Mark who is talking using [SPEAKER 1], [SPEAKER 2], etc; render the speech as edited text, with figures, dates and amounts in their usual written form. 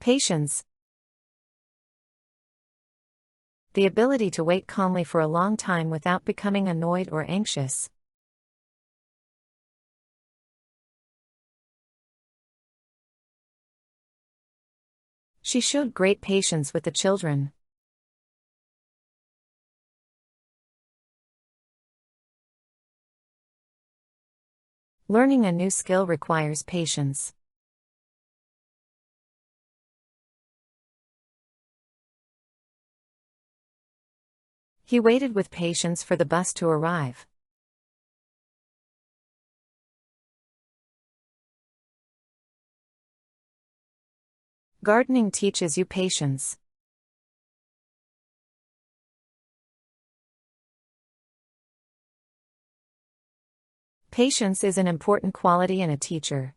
[SPEAKER 1] Patience. The ability to wait calmly for a long time without becoming annoyed or anxious. She showed great patience with the children. Learning a new skill requires patience. He waited with patience for the bus to arrive. Gardening teaches you patience. Patience is an important quality in a teacher.